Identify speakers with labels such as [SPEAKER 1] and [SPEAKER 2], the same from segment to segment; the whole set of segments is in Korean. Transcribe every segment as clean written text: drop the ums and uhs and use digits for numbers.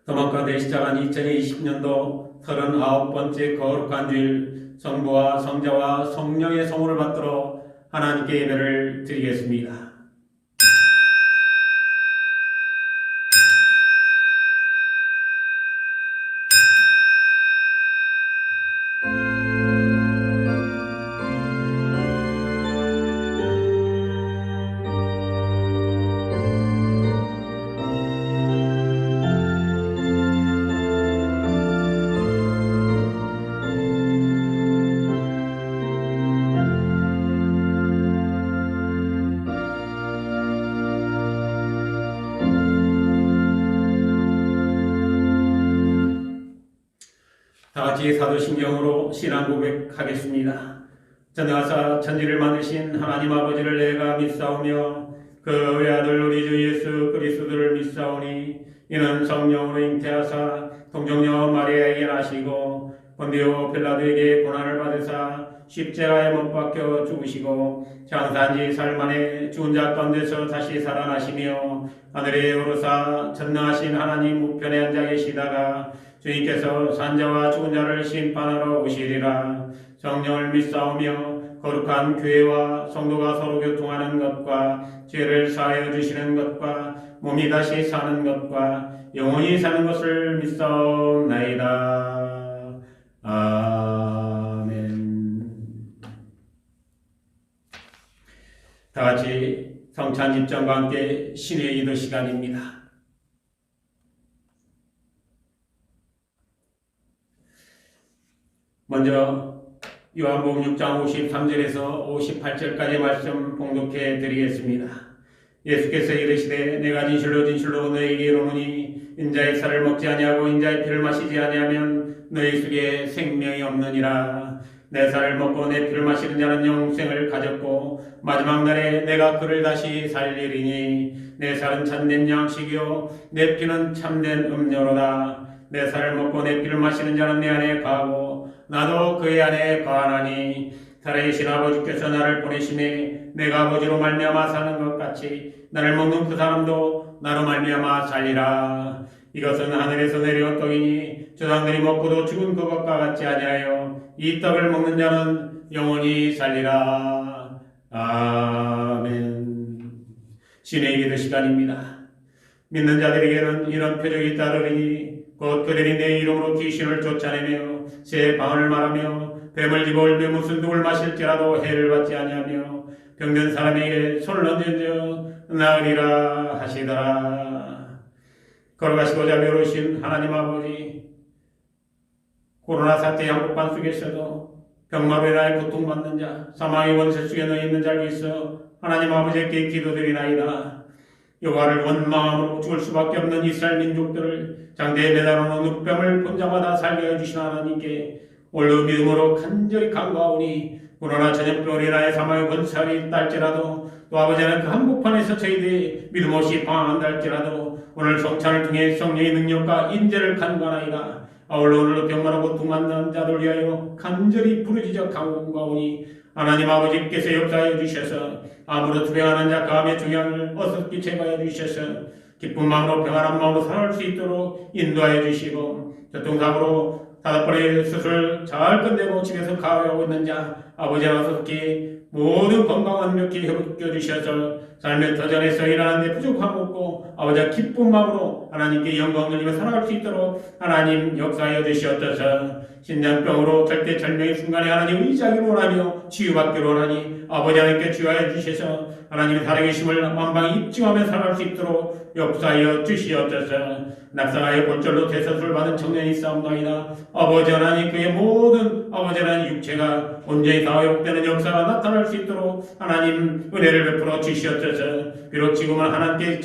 [SPEAKER 1] 도망가대 시작한 2020년도 39번째 거룩한 주일 성부와 성자와 성령의 성호를 받들어 하나님께 예배를 드리겠습니다. 다 같이 사도신경으로 신앙 고백하겠습니다. 전능하사 천지를 만드신 하나님 아버지를 내가 믿사오며 그 외아들 우리 주 예수 그리스도를 믿사오니 이는 성령으로 잉태하사 동정녀 마리아에게 나시고 본디오 빌라도에게 고난을 받으사 십자가에 못 박혀 죽으시고 장사한 지 사흘 만에 죽은 자 가운데서 다시 살아나시며 하늘에 오르사 전능하신 하나님 우편에 앉아 계시다가 주님께서 산자와 죽은 자를 심판하러 오시리라. 성령을 믿사오며 거룩한 교회와 성도가 서로 교통하는 것과 죄를 사하여 주시는 것과 몸이 다시 사는 것과 영원히 사는 것을 믿사옵나이다. 아멘. 다 같이 성찬 집전과 함께 신의 기도 시간입니다. 먼저 요한복음 6장 53절에서 58절까지 말씀 봉독해 드리겠습니다. 예수께서 이르시되 내가 진실로 진실로 너희에게 이르노니 인자의 살을 먹지 아니하고 인자의 피를 마시지 아니하면 너희 속에 생명이 없느니라. 내 살을 먹고 내 피를 마시는 자는 영생을 가졌고 마지막 날에 내가 그를 다시 살리리니 내 살은 참된 양식이요 내 피는 참된 음료로다. 내 살을 먹고 내 피를 마시는 자는 내 안에 거하고 나도 그의 안에 거하나니 살아계신 아버지께서 나를 보내심에 내가 아버지로 말미암아 사는 것 같이 나를 먹는 그 사람도 나로 말미암아 살리라. 이것은 하늘에서 내려온 떡이니 조상들이 먹고도 죽은 그것과 같지 아니하여 이 떡을 먹는 자는 영원히 살리라. 아멘. 신의 기도 시간입니다. 믿는 자들에게는 이런 표적이 따르리니 곧 그들이 내 이름으로 귀신을 쫓아내며 새 방언을 말하며 뱀을 집어올며 무슨 독을 마실지라도 해를 받지 아니하며 병든 사람에게 손을 얹어 나으리라 하시더라. 걸어가시고자 외로우신 하나님 아버지, 코로나 사태 한복판 속에서도 병마로 인하여 고통받는 자, 사망의 원세 속에 놓여 있는 자를 위해서 하나님 아버지께 기도드리나이다. 여호와를 원망함으로 죽을 수밖에 없는 이스라엘 민족들을 장대에 매달아놓은 늑병을 본 자마다 살게 해주신 하나님께 올로 믿음으로 간절히 간구하오니 코로나 전염병으로 인하여 사망의 권세가 있달지라도 또 아버지는 그 한복판에서 저희들이 믿음 없이 방황한다 할지라도 오늘 성찬을 통해 성령의 능력과 인재를 간구하나이다. 아울러 오늘로 병마로 고통받는 자들 위하여 간절히 부르짖어 간구하오니 하나님 아버지께서 역사해 주셔서 암으로 투병하는 자 감의 중량을 어설피 제거해 주셔서 기쁜 마음으로 평안한 마음으로 살아갈 수 있도록 인도하여 주시고 교통사고로 5번의 수술 잘 끝내고 집에서 가하고 있는 자 아버지 어설피 모든 건강 완벽히 회복해 주셔서 삶의 터전에서 일하는데 부족함 없고 아버지와 기쁜 마음으로 하나님께 영광 돌리며 살아갈 수 있도록 하나님 역사하여 주시옵소서. 신장병으로 절대절명의 순간에 하나님 의지하기를 원하며 치유받기를 원하니 아버지 하나님께 치유하여 주셔서 하나님의 살아계심을 만방히 입증하며 살아갈 수 있도록 역사하여 주시옵소서. 낙상하여 골절로 대수술을 받은 청년이 있사옵나이다. 아버지 하나님 그의 모든 아버지 하나님 육체가 온전히 다 회복되는 역사가 나타날 수 있도록 하나님 은혜를 베풀어 주시옵소서. 비록 지금은 하나님께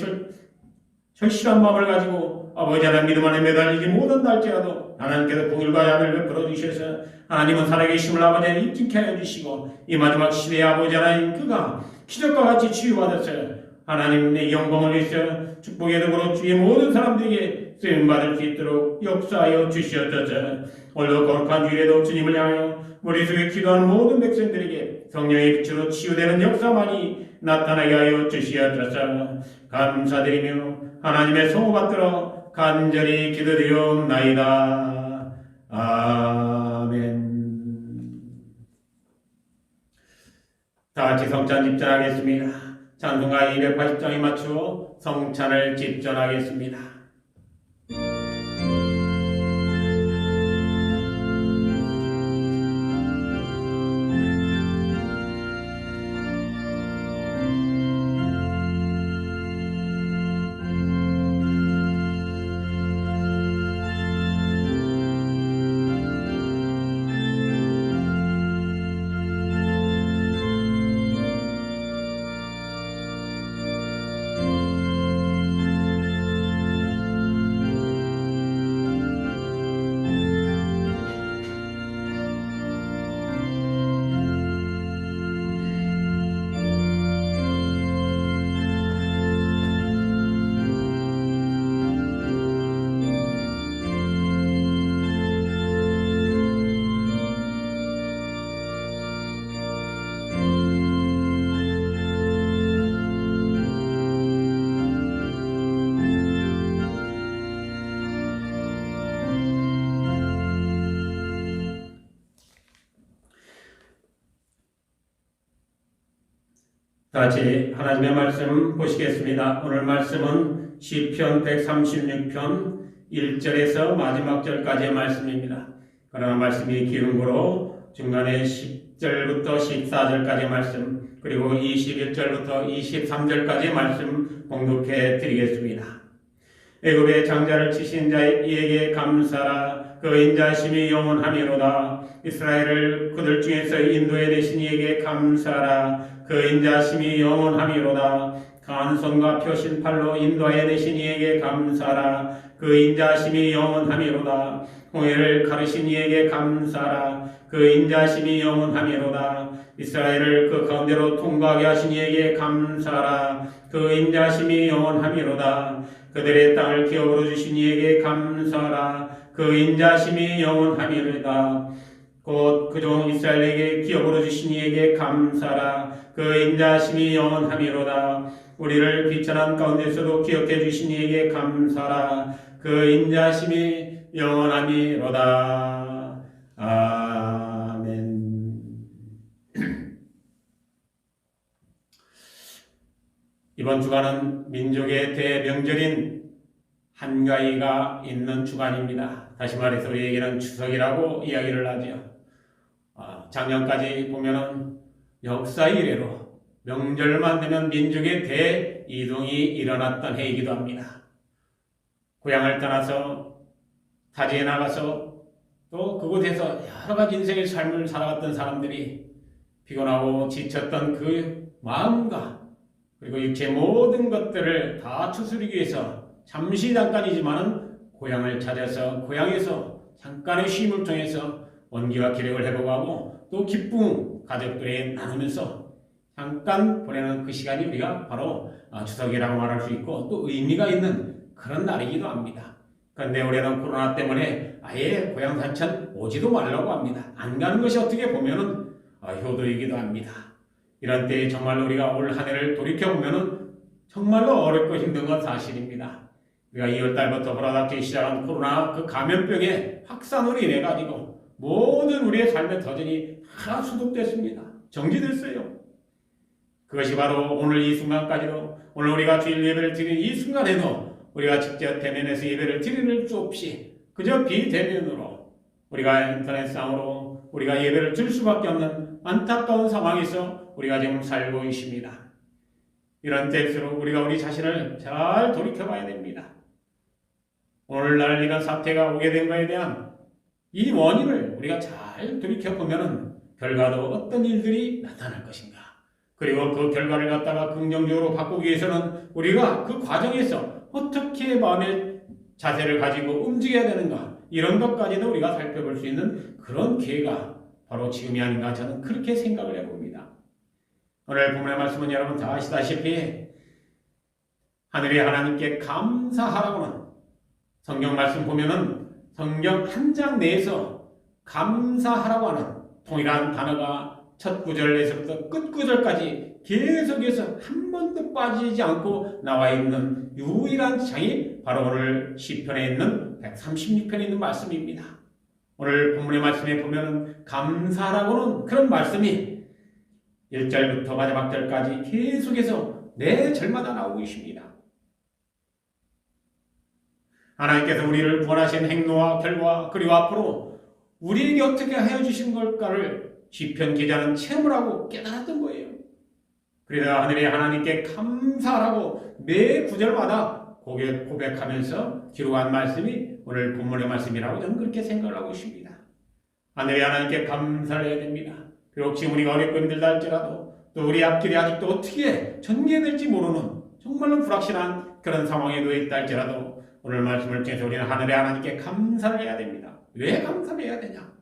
[SPEAKER 1] 절실한 마음을 가지고 아버지 하나님 믿음 안에 매달리지 못한다 할지라도 하나님께서 공일과 양을 베풀어 주셔서 하나님은 살아계심을 아버지 하나님 입증케 하여 주시고 이 마지막 시대의 아버지 하나님 그가 기적과 같이 치유받았어요. 하나님의 영광을 위해서 축복의 덕으로 주의 모든 사람들에게 쓰임받을 수 있도록 역사하여 주시옵소서. 오늘도 거룩한 주일에도 주님을 향하여 머릿속에 기도하는 모든 백성들에게 성령의 빛으로 치유되는 역사만이 나타나게 하여 주시옵소서. 감사드리며 하나님의 소받들어 간절히 기도드리옵나이다. 아멘. 다같이 성찬 집전하겠습니다. 찬송가 280장에 맞추어 성찬을 집전하겠습니다. 다같이 하나님의 말씀 보시겠습니다. 오늘 말씀은 시편 136편 1절에서 마지막 절까지의 말씀입니다. 그러나 말씀이 길은 거로 중간에 10절부터 14절까지의 말씀, 그리고 21절부터 23절까지의 말씀 공독해 드리겠습니다. 애굽의 장자를 치신 자에게 감사라. 그 인자심이 영원하미로다. 이스라엘을 그들 중에서 인도해 내신 이에게 감사라. 그 인자심이 영원하미로다. 강한 손과 펴신 팔로 인도해 내신 이에게 감사라. 그 인자심이 영원하미로다. 홍해를 가르신 이에게 감사라. 그 인자심이 영원하미로다. 이스라엘을 그 가운데로 통과하게 하신 이에게 감사라. 그 인자심이 영원하미로다. 그들의 땅을 기업으로 주신 이에게 감사라. 그 인자심이 영원하미로다. 곧 그종 이스라엘에게 기업으로 주신 이에게 감사라. 그 인자심이 영원하미로다. 우리를 비천한 가운데서도 기억해 주신 이에게 감사라. 그 인자심이 영원하미로다. 아멘. 이번 주간은 민족의 대명절인 한가위가 있는 주간입니다. 다시 말해서 우리에게는 추석이라고 이야기를 하죠. 작년까지 보면은 역사 이래로 명절만 되면 민족의 대이동이 일어났던 해이기도 합니다. 고향을 떠나서 타지에 나가서 또 그곳에서 여러 가지 인생의 삶을 살아갔던 사람들이 피곤하고 지쳤던 그 마음과 그리고 육체의 모든 것들을 다 추스르기 위해서 잠시 잠깐이지만은 고향을 찾아서 고향에서 잠깐의 쉼을 통해서 원기와 기력을 회복하고 또 기쁨 가족들에 나누면서 잠깐 보내는 그 시간이 우리가 바로 추석이라고 말할 수 있고 또 의미가 있는 그런 날이기도 합니다. 그런데 올해는 코로나 때문에 아예 고향 산천 오지도 말라고 합니다. 안 가는 것이 어떻게 보면은 효도이기도 합니다. 이런 때에 정말로 우리가 올 한 해를 돌이켜보면은 정말로 어렵고 힘든 건 사실입니다. 우리가 2월 달부터 불어닥치기 시작한 코로나 그 감염병의 확산으로 인해 가지고 모든 우리의 삶의 터전이 다 수독됐습니다. 정지됐어요. 그것이 바로 오늘 이 순간까지도 오늘 우리가 주일 예배를 드리는 이 순간에도 우리가 직접 대면에서 예배를 드리는 수 없이 그저 비대면으로 우리가 인터넷상으로 우리가 예배를 드릴 수밖에 없는 안타까운 상황에서 우리가 지금 살고 있습니다. 이런 때일수록 우리가 우리 자신을 잘 돌이켜봐야 됩니다. 오늘날 이런 사태가 오게 된 것에 대한 이 원인을 우리가 잘 돌이켜보면 결과도 어떤 일들이 나타날 것인가. 그리고 그 결과를 갖다가 긍정적으로 바꾸기 위해서는 우리가 그 과정에서 어떻게 마음의 자세를 가지고 움직여야 되는가. 이런 것까지도 우리가 살펴볼 수 있는 그런 기회가 바로 지금이 아닌가 저는 그렇게 생각을 해봅니다. 오늘 본문의 말씀은 여러분 다 아시다시피 하늘의 하나님께 감사하라고는 성경 말씀 보면은 성경 한 장 내에서 감사하라고 하는 동일한 단어가 첫 구절에서부터 끝 구절까지 계속해서 한 번도 빠지지 않고 나와 있는 유일한 장이 바로 오늘 시편에 있는 136편에 있는 말씀입니다. 오늘 본문의 말씀에 보면 감사라고는 그런 말씀이 1절부터 마지막 절까지 계속해서 매 절마다 나오고 있습니다. 하나님께서 우리를 구원하신 행로와 결과 그리고 앞으로 우리에게 어떻게 하여 주신 걸까를 시편 기자는 체험을 하고 깨달았던 거예요. 그래서 하늘의 하나님께 감사하라고 매 구절마다 고백하면서 기록한 말씀이 오늘 본문의 말씀이라고 저는 그렇게 생각을 하고 있습니다. 하늘의 하나님께 감사를 해야 됩니다. 비록 지금 우리가 어렵고 힘들다 할지라도 또 우리 앞길이 아직도 어떻게 전개될지 모르는 정말로 불확실한 그런 상황에 놓여 있다 할지라도 오늘 말씀을 통해서 우리는 하늘의 하나님께 감사를 해야 됩니다. 왜 감사를 해야 되냐?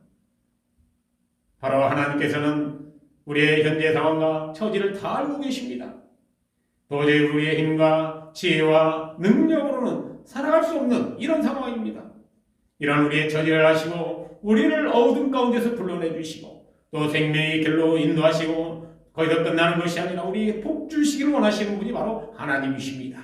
[SPEAKER 1] 바로 하나님께서는 우리의 현재 상황과 처지를 다 알고 계십니다. 도저히 우리의 힘과 지혜와 능력으로는 살아갈 수 없는 이런 상황입니다. 이런 우리의 처지를 아시고 우리를 어둠 가운데서 불러내 주시고 또 생명의 길로 인도하시고 거기서 끝나는 것이 아니라 우리에게 복 주시기를 원하시는 분이 바로 하나님이십니다.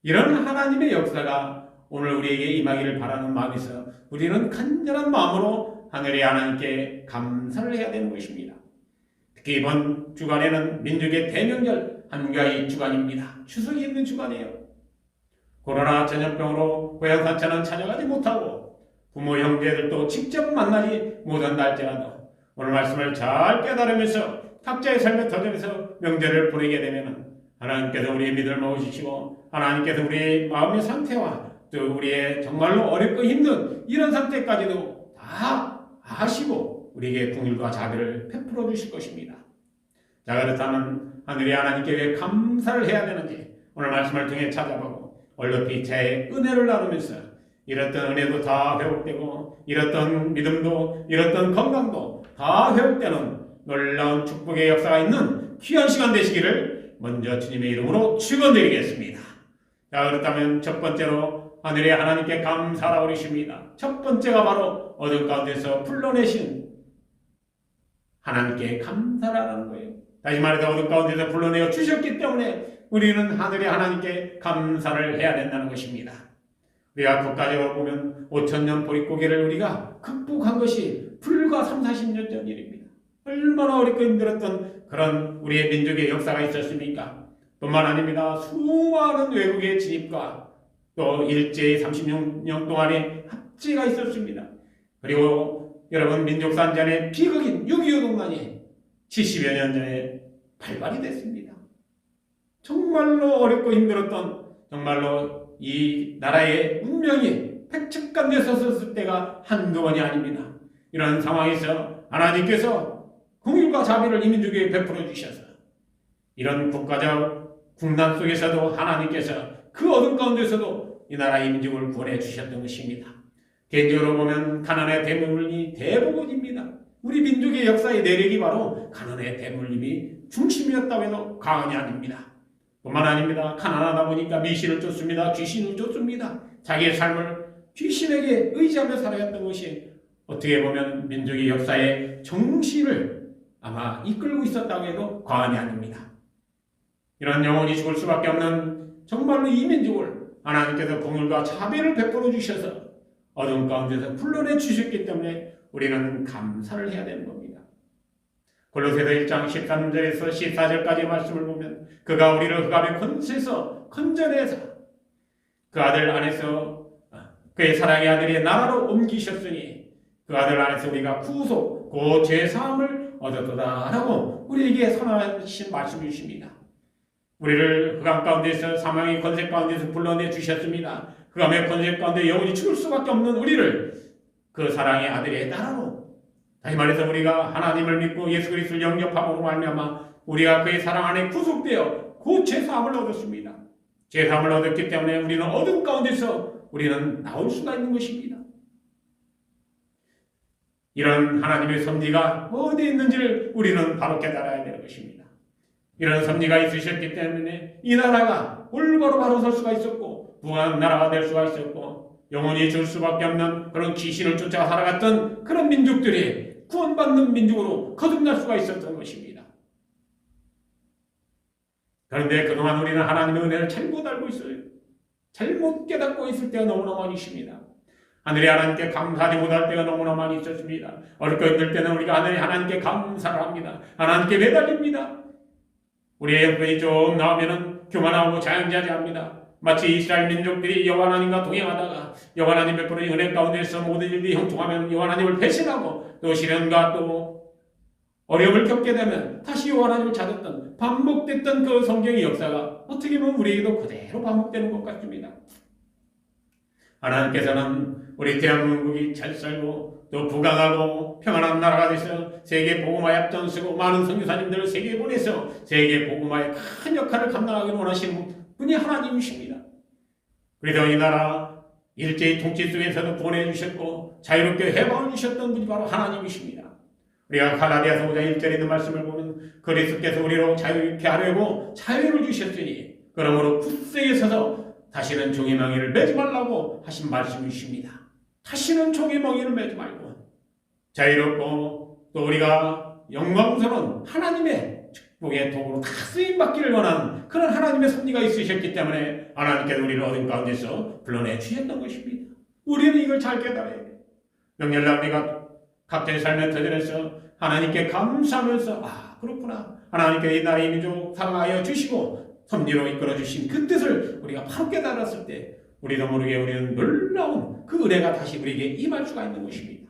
[SPEAKER 1] 이런 하나님의 역사가 오늘 우리에게 임하기를 바라는 마음에서 우리는 간절한 마음으로 하늘의 하나님께 감사를 해야 되는 것입니다. 특히 이번 주간에는 민족의 대명절 한가위 주간입니다. 추석이 있는 주간이에요. 코로나 전염병으로 고향 산천은 찾아가지 못하고 부모 형제들도 직접 만나지 못한다 할지라도 오늘 말씀을 잘 깨달으면서 각자의 삶의 터전에서 명절을 보내게 되면 하나님께서 우리의 믿음을 먹으시고 하나님께서 우리의 마음의 상태와 또 우리의 정말로 어렵고 힘든 이런 상태까지도 다 아시고 우리에게 긍휼과 자비를 베풀어 주실 것입니다. 자, 그렇다면 하늘의 하나님께 왜 감사를 해야 되는지 오늘 말씀을 통해 찾아보고 얼핏 제 은혜를 나누면서 잃었던 은혜도 다 회복되고 잃었던 믿음도 잃었던 건강도 다 회복되는 놀라운 축복의 역사가 있는 귀한 시간 되시기를 먼저 주님의 이름으로 축원드리겠습니다. 자, 그렇다면 첫 번째로 하늘의 하나님께 감사하라고 그러십니다. 첫 번째가 바로 어둠 가운데서 불러내신 하나님께 감사하라는 거예요. 다시 말해서 어둠 가운데서 불러내어 주셨기 때문에 우리는 하늘의 하나님께 감사를 해야 된다는 것입니다. 우리가 국가적으로 보면 5,000년 보릿고개를 우리가 극복한 것이 불과 30-40년 전 일입니다. 얼마나 어렵고 힘들었던 그런 우리의 민족의 역사가 있었습니까? 뿐만 아닙니다. 수많은 외국의 진입과 또 일제의 36년 동안의 합치가 있었습니다. 그리고 여러분 민족산전의 비극인 6.25 동란이 70여 년 전에 발발이 됐습니다. 정말로 어렵고 힘들었던 정말로 이 나라의 운명이 백척간에 섰을 때가 한두 번이 아닙니다. 이런 상황에서 하나님께서 긍휼과 자비를 이 민족에 베풀어 주셔서 이런 국가적 국난 속에서도 하나님께서 그 어둠 가운데서도 이 나라 이 민족을 구원해 주셨던 것입니다. 개인적으로 보면 가난의 대물림이 대부분입니다. 우리 민족의 역사의 내력이 바로 가난의 대물림이 중심이었다고 해도 과언이 아닙니다. 뿐만 아닙니다. 가난하다 보니까 미신을 쫓습니다. 귀신을 쫓습니다. 자기의 삶을 귀신에게 의지하며 살아왔던 것이 어떻게 보면 민족의 역사의 정신을 아마 이끌고 있었다고 해도 과언이 아닙니다. 이런 영혼이 죽을 수밖에 없는 정말로 이 민족을 하나님께서 긍휼과 자비를 베풀어 주셔서 어둠 가운데서 불러내 주셨기 때문에 우리는 감사를 해야 되는 겁니다. 골로새서 1장 13절에서 14절까지의 말씀을 보면 그가 우리를 흑암의 권세에서 건져내사 그 아들 안에서 그의 사랑의 아들의 나라로 옮기셨으니 그 아들 안에서 우리가 구속 곧 죄사함을 얻었도다라고 우리에게 선언하신 말씀이십니다. 우리를 흑암 가운데서 사망의 권세 가운데서 불러내 주셨습니다. 흑암의 권세 가운데 영원히 죽을 수밖에 없는 우리를 그 사랑의 아들의 나라로 다시 말해서 우리가 하나님을 믿고 예수 그리스도를 영접함으로 말미암아 우리가 그의 사랑 안에 구속되어 곧 죄사함을 얻었습니다. 죄사함을 얻었기 때문에 우리는 어둠 가운데서 우리는 나올 수가 있는 것입니다. 이런 하나님의 섭리가 어디에 있는지를 우리는 바로 깨달아야 되는 것입니다. 이런 섭리가 있으셨기 때문에 이 나라가 올바로 바로 설 수가 있었고 부한 나라가 될 수가 있었고 영원히 줄 수밖에 없는 그런 귀신을 쫓아 살아갔던 그런 민족들이 구원받는 민족으로 거듭날 수가 있었던 것입니다. 그런데 그동안 우리는 하나님의 은혜를 잘못 알고 있어요. 잘못 깨닫고 있을 때가 너무나 많이 있습니다. 하늘의 하나님께 감사하지 못할 때가 너무나 많이 있었습니다. 어렵고 힘들 때는 우리가 하나님께 감사를 합니다. 하나님께 매달립니다. 우리의 형편이 좀 나오면 교만하고 자연자재합니다. 마치 이스라엘 민족들이 여호와 하나님과 동행하다가 여호와 하나님 베푸는 은혜 가운데서 모든 일들이 형통하면 여호와 하나님을 배신하고 또 시련과 또 어려움을 겪게 되면 다시 여호와 하나님을 찾았던 반복됐던 그 성경의 역사가 어떻게 보면 우리에게도 그대로 반복되는 것 같습니다. 하나님께서는 우리 대한민국이 잘 살고 또 부강하고 평안한 나라가 돼서 세계 복음화에 앞장서고 많은 선교사님들을 세계에 보내서 세계 복음화의 큰 역할을 감당하기를 원하시는 분이 하나님이십니다. 그래서 이 나라 일제히 통치 속에서도 보내주셨고 자유롭게 해방을 주셨던 분이 바로 하나님이십니다. 우리가 갈라디아서 5장 1절에 있는 말씀을 보면 그리스도께서 우리로 자유케 하려고 자유를 주셨으니 그러므로 굳세게 서서 다시는 종의 멍에를 매지 말라고 하신 말씀이십니다. 다시는 종의 멍에를 매지 말고 자유롭고 또 우리가 영광스러운 하나님의 축복의 도구로 다 쓰임받기를 원하는 그런 하나님의 섭리가 있으셨기 때문에 하나님께서 우리를 어둠 가운데서 불러내 주셨던 것입니다. 우리는 이걸 잘 깨달아야 돼요. 명절날 우리가 각자의 삶의 터전에서 하나님께 감사하면서 그렇구나. 하나님께 이 나라의 민족 사랑하여 주시고 섭리로 이끌어 주신 그 뜻을 우리가 바로 깨달았을 때 우리도 모르게 우리는 놀라운 그 은혜가 다시 우리에게 임할 수가 있는 것입니다.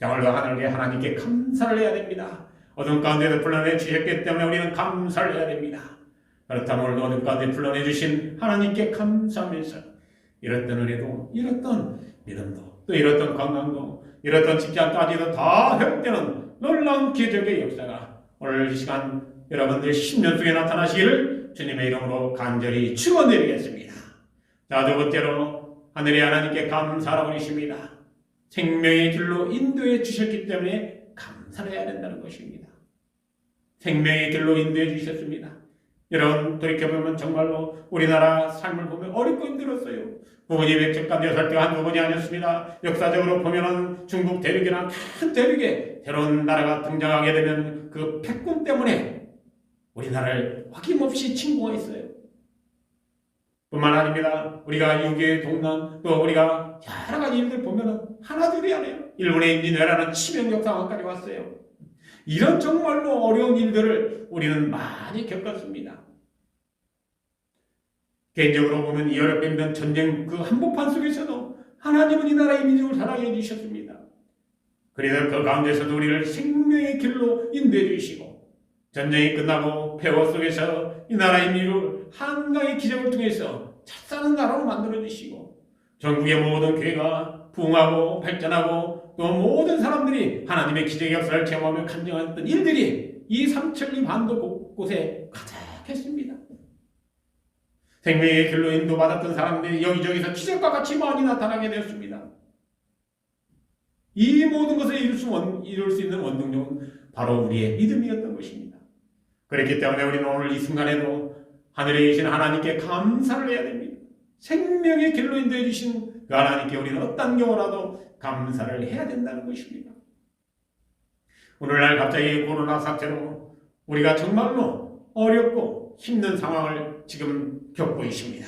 [SPEAKER 1] 오늘도 하나님께 감사를 해야 됩니다. 어둠 가운데서 불러내 주셨기 때문에 우리는 감사를 해야 됩니다. 그렇다면 오늘도 어둠 가운데 불러내 주신 하나님께 감사하면서 이랬던 은혜도 이랬던 믿음도 또 이랬던 건강도 이랬던 직장까지도 다 회복되는 놀라운 기적의 역사가 오늘 이 시간 여러분들 10년 속에 나타나시기를 주님의 이름으로 간절히 축원드리겠습니다. 자, 두 번째로 하늘의 하나님께 감사하라고 하십니다. 생명의 길로 인도해 주셨기 때문에 감사를 해야 된다는 것입니다. 생명의 길로 인도해 주셨습니다. 여러분 돌이켜보면 정말로 우리나라 삶을 보면 어렵고 힘들었어요. 부모님 백척간 6살때가 한두 번이 아니었습니다. 역사적으로 보면은 중국 대륙이나 큰 대륙에 새로운 나라가 등장하게 되면 그 패권 때문에 우리나라를 어김없이 침공했어요. 뿐만 아닙니다. 우리가 6.25 동란 또 우리가 여러 가지 일들 보면은 하나둘이 아니에요. 일본의 인민회라는 치명적 상황까지 왔어요. 이런 정말로 어려운 일들을 우리는 많이 겪었습니다. 개인적으로 보면 이 어렵게 힘든 전쟁 그 한복판 속에서도 하나님은 이 나라의 민족을 사랑해 주셨습니다. 그래서 그 가운데서도 우리를 생명의 길로 인도해 주시고 전쟁이 끝나고 폐허 속에서 이 나라의 민족을 한강의 기적을 통해서 잘 사는 나라로 만들어 주시고 전국의 모든 교회가 부흥하고 발전하고 또 모든 사람들이 하나님의 기적의 역사를 체험하며 간증했던 일들이 이 삼천리 반도 곳곳에 가득했습니다. 생명의 길로 인도받았던 사람들이 여기저기서 기적과 같이 많이 나타나게 되었습니다. 이 모든 것을 이룰 수 있는 원동력은 바로 우리의 믿음이었던 것입니다. 그렇기 때문에 우리는 오늘 이 순간에도 하늘에 계신 하나님께 감사를 해야 됩니다. 생명의 길로 인도해 주신 그 하나님께 우리는 어떤 경우라도 감사를 해야 된다는 것입니다. 오늘날 갑자기 코로나 사태로 우리가 정말로 어렵고 힘든 상황을 지금 겪고 있습니다.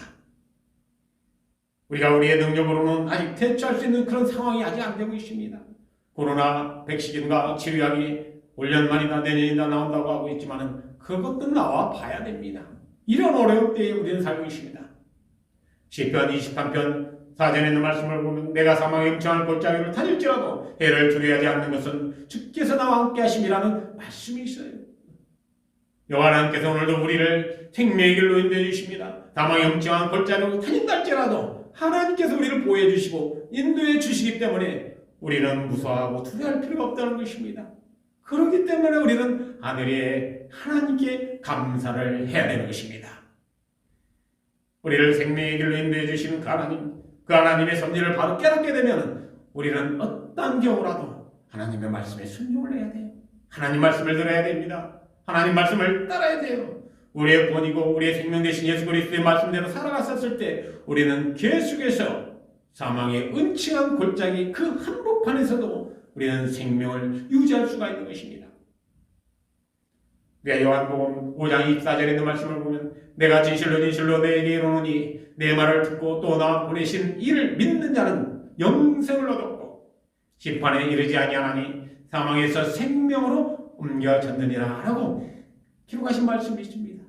[SPEAKER 1] 우리가 우리의 능력으로는 아직 대처할 수 있는 그런 상황이 아직 안 되고 있습니다. 코로나 백신과 치료약이 올 년만이나 내년이나 나온다고 하고 있지만 그것도 나와 봐야 됩니다. 이런 어려운 때에 우리는 살고 있습니다. 시편 23편 4절에 있는 말씀을 보면 내가 사망의 영창할 골짜기를 다닐지라도 해를 두려워하지 않는 것은 주께서 나와 함께 하심이라는 말씀이 있어요. 여호와 하나님께서 오늘도 우리를 생명의 길로 인도해 주십니다. 사망의 영창한 골짜기로 다닌다 할지라도 하나님께서 우리를 보호해 주시고 인도해 주시기 때문에 우리는 무서워하고 두려워할 필요가 없다는 것입니다. 그렇기 때문에 우리는 하늘에 하나님께 감사를 해야 되는 것입니다. 우리를 생명의 길로 인도해 주시는 그 하나님, 그 하나님의 섭리를 바로 깨닫게 되면 우리는 어떤 경우라도 하나님의 말씀에 순종을 해야 돼요. 하나님 말씀을 들어야 됩니다. 하나님 말씀을 따라야 돼요. 우리의 본이고 우리의 생명 되신 예수 그리스도의 말씀대로 살아갔었을 때 우리는 계속해서 사망의 은칭한 골짜기 그 한복판에서도 우리는 생명을 유지할 수가 있는 것입니다. 우리가 요한복음 5장 24절에 있는 말씀을 보면 내가 진실로 너에게 이르노니 내 말을 듣고 또 나 보내신 이를 믿는 자는 영생을 얻었고 심판에 이르지 아니하나니 사망에서 생명으로 옮겨졌느니라 라고 기록하신 말씀이 있습니다.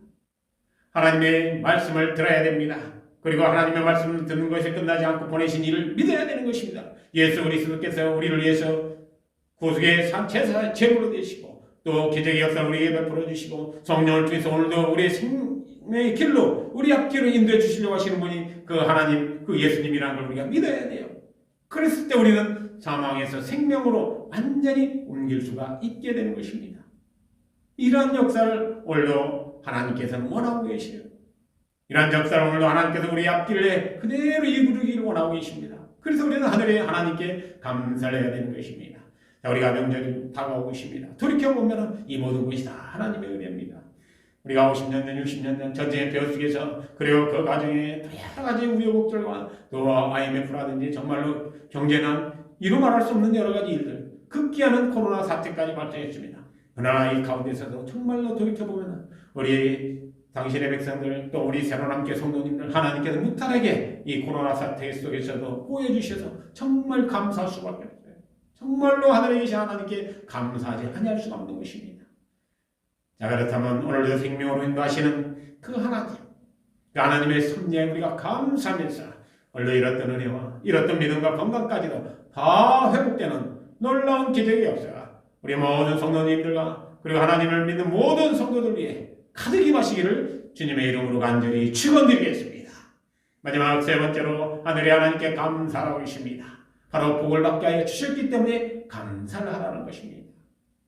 [SPEAKER 1] 하나님의 말씀을 들어야 됩니다. 그리고 하나님의 말씀을 듣는 것이 끝나지 않고 보내신 이를 믿어야 되는 것입니다. 예수 그리스도께서 우리를 위해서 구속의 제물로 되시고 또 기적의 역사를 우리에게 베풀어 주시고 성령을 통해서 오늘도 우리의 생명의 길로 우리 앞길을 인도해 주시려고 하시는 분이 그 하나님, 그 예수님이라는 걸 우리가 믿어야 돼요. 그랬을 때 우리는 사망에서 생명으로 완전히 옮길 수가 있게 되는 것입니다. 이러한 역사를 오늘도 하나님께서는 원하고 계시요. 이러한 역사를 오늘도 하나님께서 우리 앞길에 그대로 이루기를 원하고 계십니다. 그래서 우리는 하늘의 하나님께 감사를 해야 되는 것입니다. 자, 우리가 명절이 다가오고 있습니다. 돌이켜보면 이 모든 것이 다 하나님의 은혜입니다. 우리가 50년 전, 60년 전 전쟁의 벼 속에서 그리고 그 과정에 여러 가지 우여곡절과 또 IMF라든지 정말로 경제난 이루 말할 수 없는 여러 가지 일들, 급기야는 코로나 사태까지 발생했습니다. 그러나 이 가운데서도 정말로 돌이켜보면 우리 당신의 백성들 또 우리 새로남교 성도님들 하나님께서 무탈하게 이 코로나 사태 속에서도 보여주셔서 정말 감사할 수밖에 없어요. 정말로 하늘에 계신 하나님께 감사하지 아니할 수가 없는 것입니다. 자, 그렇다면 오늘도 생명으로 인도하시는 그 하나님, 그 하나님의 섭리에 우리가 감사하면서 오늘도 이렇던 은혜와 이렇던 믿음과 건강까지도 다 회복되는 놀라운 기적이 없어요. 우리 모든 성도님들과 그리고 하나님을 믿는 모든 성도들 위해 가득히 마시기를 주님의 이름으로 간절히 축원드리겠습니다. 마지막 세 번째로 하늘의 하나님께 감사하고 있습니다. 바로 복을 받게 하여 주셨기 때문에 감사를 하라는 것입니다.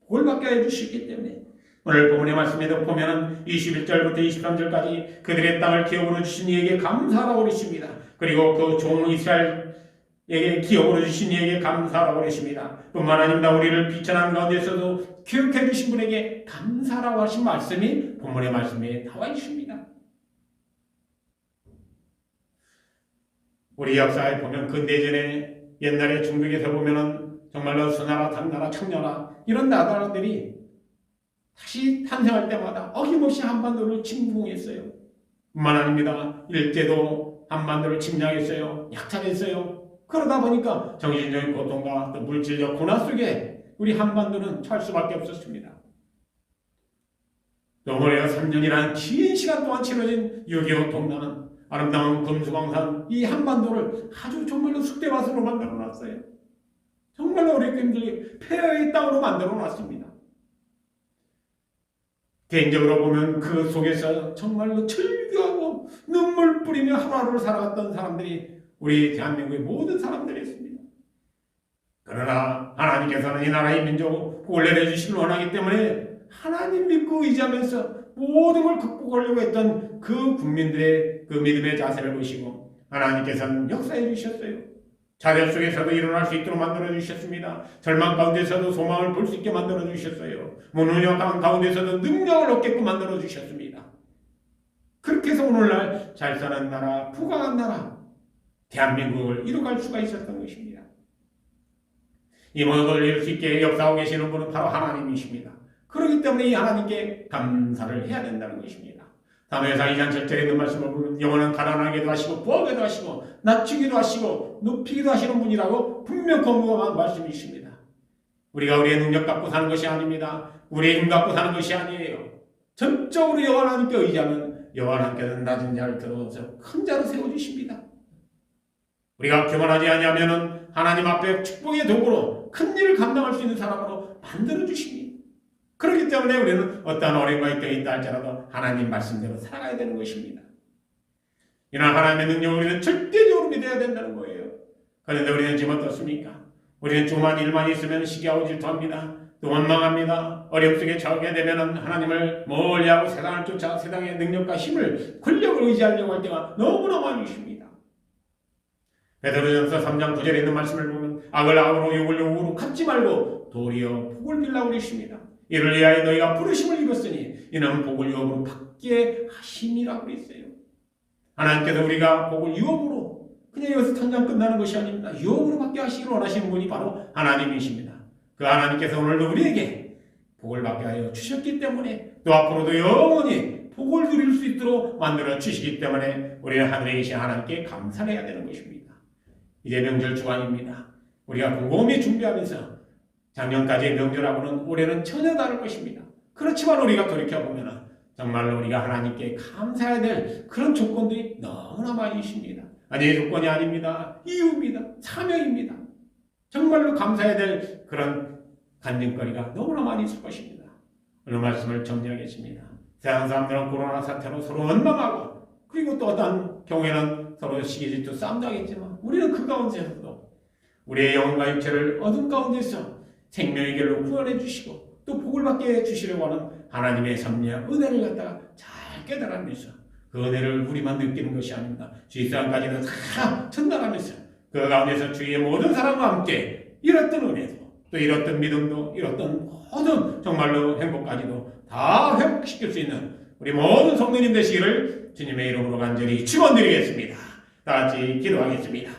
[SPEAKER 1] 복을 받게 하여 주셨기 때문에 오늘 본문의 말씀에도 보면 21절부터 23절까지 그들의 땅을 기업으로 주신 이에게 감사하라고 그러십니다. 그리고 그 종 이스라엘에게 기업으로 주신 이에게 감사하라고 그러십니다. 뿐만 아닙니다. 우리를 비천한 가운데서도 교육해 주신 분에게 감사라고 하신 말씀이 본문의 말씀에 나와 있습니다. 우리 역사에 보면 근대전에 옛날에 중국에서 보면은 정말로 수나라, 당나라, 청나라 이런 나라들이 다시 탄생할 때마다 어김없이 한반도를 침공했어요. 뿐만 아닙니다. 일제도 한반도를 침략했어요. 약탈했어요. 그러다 보니까 정신적인 고통과 또 물질적 고난 속에 우리 한반도는 처할 수밖에 없었습니다. 또 무려 3년이라는 긴 시간 동안 치러진 6.25 동란은 아름다운 금수강산 이 한반도를 아주 정말로 쑥대밭으로 만들어놨어요. 정말로 우리 힘들게 폐허의 땅으로 만들어놨습니다. 개인적으로 보면 그 속에서 정말로 철교하고 눈물 뿌리며 하루하루를 살아갔던 사람들이 우리 대한민국의 모든 사람들이었습니다. 그러나 하나님께서는 이 나라의 민족 복을 내려주시길 원하기 때문에 하나님 믿고 의지하면서 모든 걸 극복하려고 했던 그 국민들의 그 믿음의 자세를 보시고 하나님께서는 역사해 주셨어요. 자연 속에서도 일어날 수 있도록 만들어 주셨습니다. 절망 가운데서도 소망을 볼 수 있게 만들어 주셨어요. 무능력한 가운데서도 능력을 얻게끔 만들어 주셨습니다. 그렇게 해서 오늘날 잘 사는 나라, 부강한 나라 대한민국을 이뤄갈 수가 있었던 것입니다. 이 모든 걸 이룰 수 있게 역사하고 계시는 분은 바로 하나님이십니다. 그렇기 때문에 이 하나님께 감사를 해야 된다는 것입니다. 사무엘상 2장 7절에 있는 말씀을 보면 영원한 가난하게도 하시고 부하게도 하시고 낮추기도 하시고 높이기도 하시는 분이라고 분명 권고한 말씀이 있습니다. 우리가 우리의 능력 갖고 사는 것이 아닙니다. 우리의 힘 갖고 사는 것이 아니에요. 전적으로 여호와 하나님께 의지하면 여호와 하나님께서는 낮은 자를 들어서 큰 자로 세워주십니다. 우리가 교만하지 아니하면 하나님 앞에 축복의 도구로 큰 일을 감당할 수 있는 사람으로 만들어주십니다. 그렇기 때문에 우리는 어떠한 어려움과 있다 있다 할지라도 하나님 말씀대로 살아가야 되는 것입니다. 이런 하나님의 능력을 우리는 절대적으로 믿어야 된다는 거예요. 그런데 우리는 지금 어떻습니까? 우리는 조그만 일만 있으면 시기하고 질투합니다. 또 원망합니다. 어려움 속에 처하게 되면 하나님을 멀리하고 세상을 쫓아 세상의 능력과 힘을 권력을 의지하려고 할 때가 너무나 많이 있습니다. 베드로전서 3장 9절에 있는 말씀을 보면 악을 악으로 욕을 욕으로 갚지 말고 도리어 복을 빌라고 그러십니다. 이를 위하여 너희가 부르심을 입었으니 이는 복을 유업으로 받게 하심이라고 했어요. 하나님께서 우리가 복을 유업으로 그냥 여기서 당장 끝나는 것이 아닙니다. 유업으로 받게 하시기를 원하시는 분이 바로 하나님이십니다. 그 하나님께서 오늘도 우리에게 복을 받게 하여 주셨기 때문에 또 앞으로도 영원히 복을 누릴 수 있도록 만들어 주시기 때문에 우리는 하늘에 계신 하나님께 감사해야 되는 것입니다. 이제 명절 주간입니다. 우리가 곰곰이 준비하면서 작년까지의 명절하고는 올해는 전혀 다를 것입니다. 그렇지만 우리가 돌이켜보면 정말로 우리가 하나님께 감사해야 될 그런 조건들이 너무나 많이 있습니다. 아니, 조건이 아닙니다. 이유입니다. 사명입니다. 정말로 감사해야 될 그런 간증거리가 너무나 많이 있을 것입니다. 오늘 말씀을 정리하겠습니다. 세상 사람들은 코로나 사태로 서로 원망하고 그리고 또 어떤 경우에는 서로 시기질투 싸움도 하겠지만 우리는 그 가운데서도 우리의 영혼과 육체를 어둠 가운데서 생명의 길로 구원해 주시고 또 복을 받게 해 주시려고 하는 하나님의 섭리와 은혜를 갖다가 잘 깨달으면서 그 은혜를 우리만 느끼는 것이 아닙니다. 주위 사람까지는 다 전달하면서 그 가운데서 주위의 모든 사람과 함께 이뤘던 은혜도 또 이뤘던 믿음도 이뤘던 모든 정말로 행복까지도 다 회복시킬 수 있는 우리 모든 성도님 되시기를 주님의 이름으로 간절히 축원드리겠습니다. 다 같이 기도하겠습니다.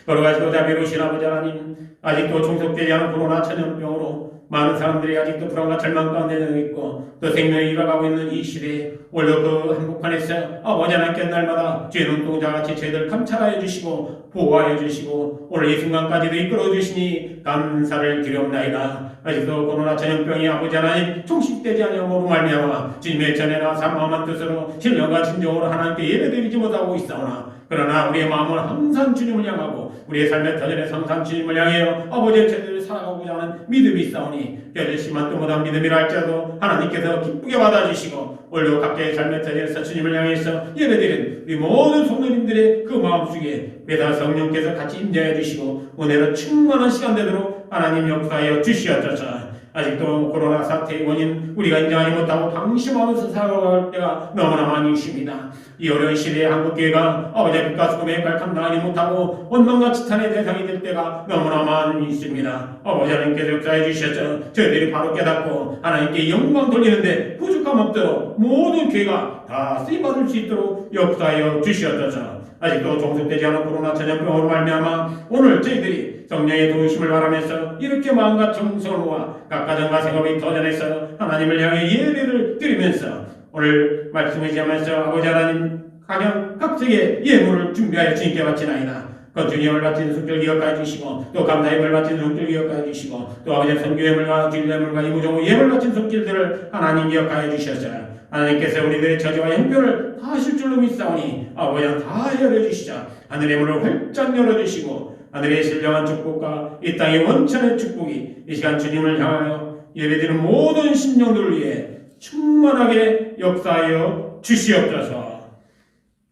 [SPEAKER 1] 걸어가시고 자비로우신 아버지 하나님, 아직도 종속되지 않은 코로나 전염병으로 많은 사람들이 아직도 불안과 절망 가운데 있고 또 생명이 잃어가고 있는 이 시대에 오히려 그 한복판에서 아버지 하나님께 날마다 주의 눈동자같이 저희들 감찰하여 주시고 보호하여 주시고 오늘 이 순간까지도 이끌어 주시니 감사를 드리옵나이다. 아직도 코로나 전염병이 아버지 하나님 종식되지 아니함으로 말미암아 주님의 전에나 삼엄한 뜻으로 신령과 진정으로 하나님께 예배드리지 못하고 있사오나 그러나 우리의 마음은 항상 주님을 향하고 우리의 삶의 터전에 항상 주님을 향하여 아버지의 제대로 살아가고자 하는 믿음이 있사오니 뼈저씨만 또 못한 믿음이라 할지라도 하나님께서 기쁘게 받아주시고 오늘도 각자의 삶의 터전에서 주님을 향해서 예배드린 우리 모든 성도님들의 그 마음속에 매달 성령께서 같이 임재해 주시고 은혜로 충만한 시간 되도록 하나님 역사하여 주시옵소서. 아직도 코로나 사태의 원인 우리가 인정하지 못하고 방심하면서 살아갈 때가 너무나 많이 있습니다. 이 어려운 시대에 한국교회가 아버지의 빛과 수금에 감당하지 못하고 원망과 지탄의 대상이 될 때가 너무나 많이 있습니다. 아버지 하나님께서 역사해 주셨죠. 저희들이 바로 깨닫고 하나님께 영광 돌리는데 부족함 없도록 모든 교회가 다 쓰임받을 수 있도록 역사하여 주시옵소서. 아직도 종속되지 않은 코로나 전염병으로 말미암아 오늘 저희들이 성령의 도우심을 바라면서 이렇게 마음과 정성과 각 가정과 생업이 터전해서 하나님을 향해 예배를 드리면서 오늘 말씀을 지하면서 아버지 하나님 가정 각색의 예물을 준비하여 주님께 바치나이다. 건축예물 바친 성결 기억하여 주시고 또 감사예물 바친 성결 기억하여 주시고 또 아버지의 선교예물과 길예물과 이무종의 예물 바친 성결들을 하나님 기억하여 주셨어요. 하나님께서 우리들의 저주와 형편을 다 하실 줄로 믿사오니 아버지 다 열어주시자. 하늘의 문을 활짝 열어주시고 하늘의 신령한 축복과 이 땅의 원천의 축복이 이 시간 주님을 향하여 예배드리는 모든 심령들을 위해 충만하게 역사하여 주시옵소서.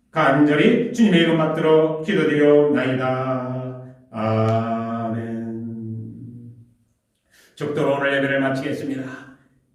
[SPEAKER 1] 간절히 주님의 이름 받들어 기도드리옵나이다. 아멘. 죽도록 오늘 예배를 마치겠습니다.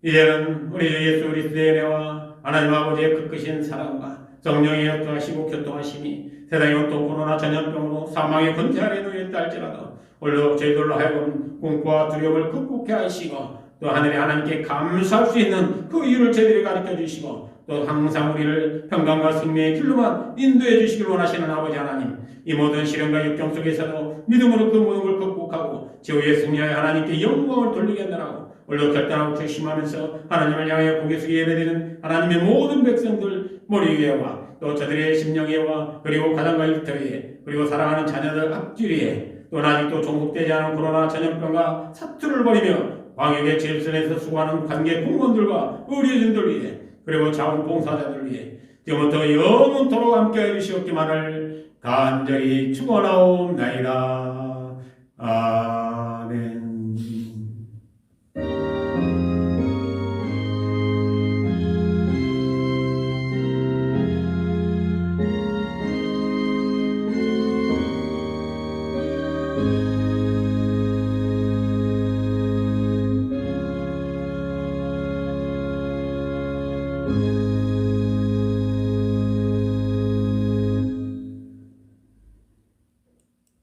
[SPEAKER 1] 이제는 우리 주 예수 그리스도의 은혜와 하나님 아버지의 그 크신 사랑과 성령의 역사하시고 교통하심이 세상의 어떤 코로나 전염병으로 사망의 권세 아래 놓여 있다 할지라도 오늘도 저희들로 하여금 공포와 두려움을 극복해 하시고 또 하늘의 하나님께 감사할 수 있는 그 이유를 저희들이 가르쳐 주시고 또 항상 우리를 평강과 승리의 길로만 인도해 주시길 원하시는 아버지 하나님, 이 모든 시련과 역경 속에서도 믿음으로 그 모든 걸 극복하고 지옥의 승리하여 하나님께 영광을 돌리겠느라고 오늘도 결단하고 결심하면서 하나님을 향해 고개 숙여 예배드리는 하나님의 모든 백성들 머리 위에와 또 저들의 심령 위에와 그리고 가정과 일터 위에 그리고 사랑하는 자녀들 앞뒤 위에 또 아직도 종속되지 않은 코로나 전염병과 사투를 벌이며 방역의 질서에서 수고하는 관계 공무원들과 의료진들 위해 그리고 자원봉사자들 위해 지금부터 영원토록 함께해 주시옵기만을 간절히 축원하옵나이다. 아멘.